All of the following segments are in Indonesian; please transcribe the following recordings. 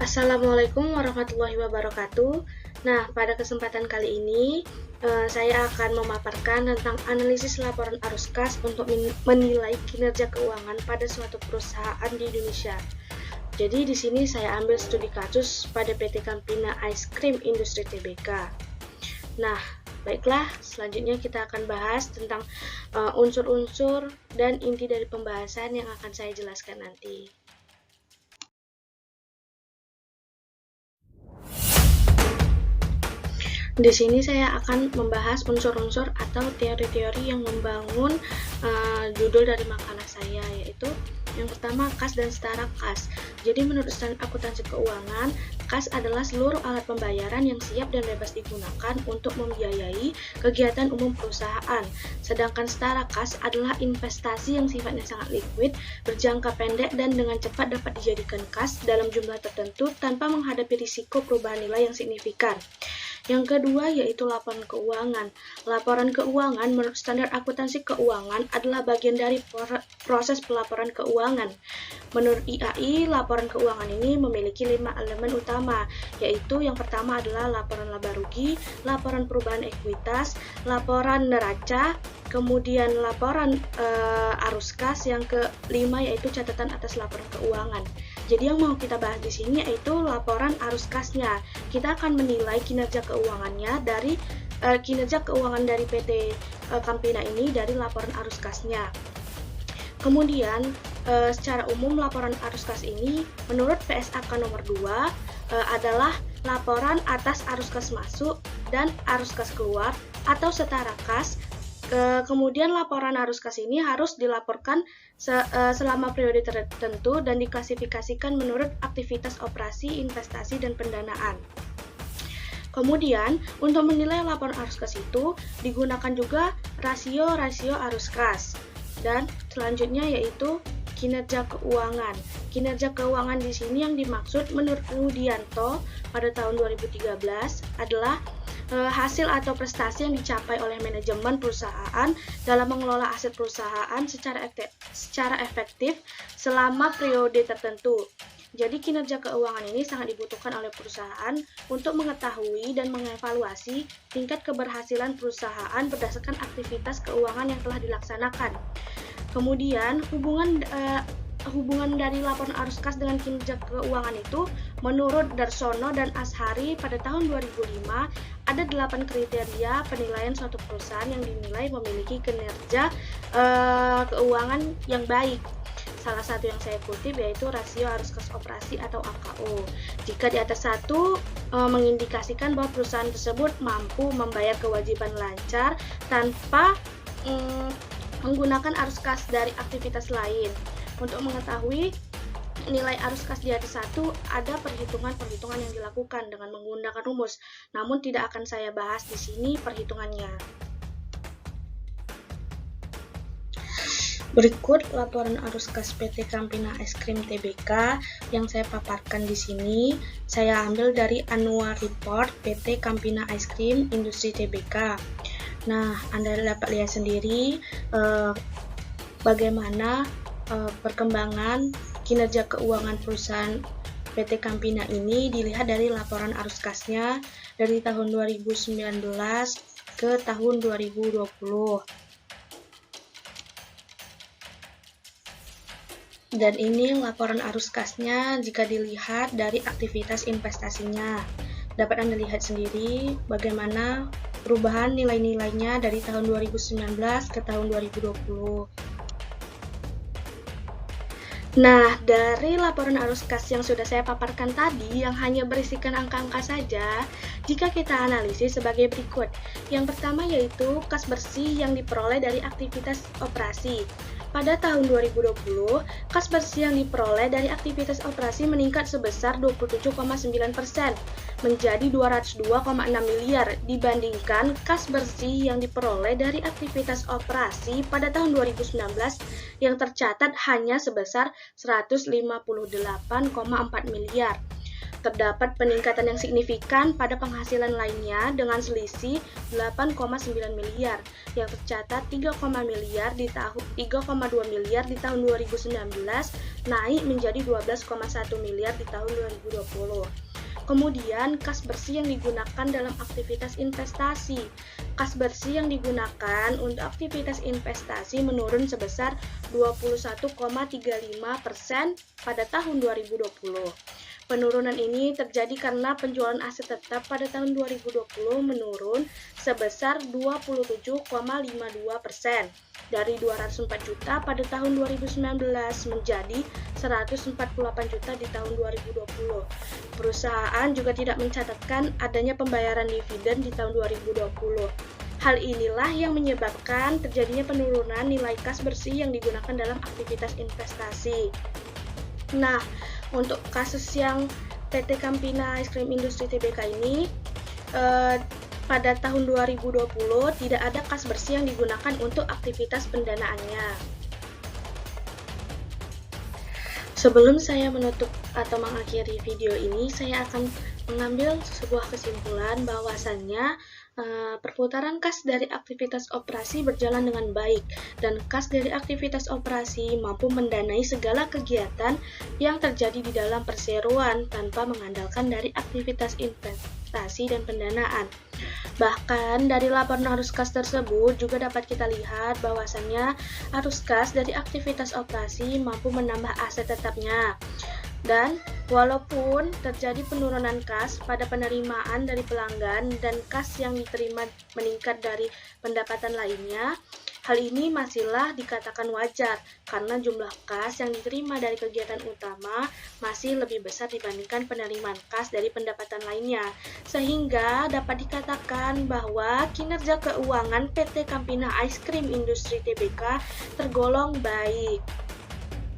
Assalamualaikum warahmatullahi wabarakatuh. Nah, pada kesempatan kali ini saya akan memaparkan tentang analisis laporan arus kas untuk menilai kinerja keuangan pada suatu perusahaan di Indonesia. Jadi di sini saya ambil studi kasus pada PT Campina Ice Cream Industri Tbk. Nah, baiklah, selanjutnya kita akan bahas tentang unsur-unsur dan inti dari pembahasan yang akan saya jelaskan nanti. Di sini saya akan membahas unsur-unsur atau teori-teori yang membangun judul dari makalah saya, yaitu yang pertama kas dan setara kas. Jadi menurut standar akuntansi keuangan, kas adalah seluruh alat pembayaran yang siap dan bebas digunakan untuk membiayai kegiatan umum perusahaan. Sedangkan setara kas adalah investasi yang sifatnya sangat liquid, berjangka pendek dan dengan cepat dapat dijadikan kas dalam jumlah tertentu tanpa menghadapi risiko perubahan nilai yang signifikan. Yang kedua yaitu laporan keuangan. Laporan keuangan menurut standar akuntansi keuangan adalah bagian dari proses pelaporan keuangan. Menurut IAI, laporan keuangan ini memiliki 5 elemen utama, yaitu yang pertama adalah laporan laba rugi, laporan perubahan ekuitas, laporan neraca, kemudian laporan arus kas, yang kelima yaitu catatan atas laporan keuangan. Jadi yang mau kita bahas di sini yaitu laporan arus kasnya. Kita akan menilai kinerja keuangannya dari kinerja keuangan dari PT Campina ini dari laporan arus kasnya. Kemudian secara umum laporan arus kas ini menurut PSAK nomor 2 adalah laporan atas arus kas masuk dan arus kas keluar atau setara kas. Kemudian laporan arus kas ini harus dilaporkan selama periode tertentu dan diklasifikasikan menurut aktivitas operasi, investasi, dan pendanaan. Kemudian, untuk menilai laporan arus kas itu digunakan juga rasio-rasio arus kas. Dan selanjutnya yaitu kinerja keuangan. Kinerja keuangan di sini yang dimaksud menurut Rudianto pada tahun 2013 adalah hasil atau prestasi yang dicapai oleh manajemen perusahaan dalam mengelola aset perusahaan secara efektif selama periode tertentu. Jadi kinerja keuangan ini sangat dibutuhkan oleh perusahaan untuk mengetahui dan mengevaluasi tingkat keberhasilan perusahaan berdasarkan aktivitas keuangan yang telah dilaksanakan. Kemudian hubungan dari laporan arus kas dengan kinerja keuangan itu menurut Darsono dan Ashari pada tahun 2005 ada 8 kriteria penilaian suatu perusahaan yang dinilai memiliki kinerja keuangan yang baik. Salah satu yang saya kutip yaitu rasio arus kas operasi atau AKO. Jika di atas 1 mengindikasikan bahwa perusahaan tersebut mampu membayar kewajiban lancar tanpa menggunakan arus kas dari aktivitas lain. Untuk mengetahui nilai arus kas di atas 1, ada perhitungan-perhitungan yang dilakukan dengan menggunakan rumus, namun tidak akan saya bahas di sini perhitungannya. Berikut laporan arus kas PT Campina Ice Cream Tbk yang saya paparkan di sini. Saya ambil dari Annual Report PT Campina Ice Cream Industri Tbk. Nah, Anda dapat lihat sendiri bagaimana perkembangan kinerja keuangan perusahaan PT Campina ini dilihat dari laporan arus kasnya dari tahun 2019 ke tahun 2020. Dan ini laporan arus kasnya jika dilihat dari aktivitas investasinya. Dapat Anda lihat sendiri bagaimana perubahan nilai-nilainya dari tahun 2019 ke tahun 2020. Nah, dari laporan arus kas yang sudah saya paparkan tadi, yang hanya berisikan angka-angka saja, jika kita analisis sebagai berikut. Yang pertama yaitu kas bersih yang diperoleh dari aktivitas operasi. Pada tahun 2020, kas bersih yang diperoleh dari aktivitas operasi meningkat sebesar 27,9%, menjadi 202,6 miliar dibandingkan kas bersih yang diperoleh dari aktivitas operasi pada tahun 2019 yang tercatat hanya sebesar 158,4 miliar. Terdapat peningkatan yang signifikan pada penghasilan lainnya dengan selisih 8,9 miliar yang tercatat 3,2 miliar di tahun 2019 naik menjadi 12,1 miliar di tahun 2020. Kemudian, kas bersih yang digunakan dalam aktivitas investasi. Kas bersih yang digunakan untuk aktivitas investasi menurun sebesar 21,35% pada tahun 2020. Penurunan ini terjadi karena penjualan aset tetap pada tahun 2020 menurun sebesar 27,52% dari 204 juta pada tahun 2019 menjadi 148 juta di tahun 2020. Perusahaan juga tidak mencatatkan adanya pembayaran dividen di tahun 2020. Hal inilah yang menyebabkan terjadinya penurunan nilai kas bersih yang digunakan dalam aktivitas investasi. Nah, untuk kasus yang PT Campina Ice Cream Industry Tbk ini, pada tahun 2020 tidak ada kas bersih yang digunakan untuk aktivitas pendanaannya. Sebelum saya menutup atau mengakhiri video ini, saya akan mengambil sebuah kesimpulan bahwasannya perputaran kas dari aktivitas operasi berjalan dengan baik dan kas dari aktivitas operasi mampu mendanai segala kegiatan yang terjadi di dalam perseroan tanpa mengandalkan dari aktivitas investasi dan pendanaan. Bahkan dari laporan arus kas tersebut juga dapat kita lihat bahwasannya arus kas dari aktivitas operasi mampu menambah aset tetapnya. Dan walaupun terjadi penurunan kas pada penerimaan dari pelanggan dan kas yang diterima meningkat dari pendapatan lainnya, hal ini masihlah dikatakan wajar karena jumlah kas yang diterima dari kegiatan utama masih lebih besar dibandingkan penerimaan kas dari pendapatan lainnya. Sehingga dapat dikatakan bahwa kinerja keuangan PT Campina Ice Cream Industry Tbk tergolong baik.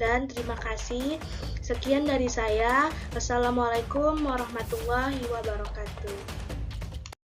Dan terima kasih. Sekian dari saya. Wassalamualaikum warahmatullahi wabarakatuh.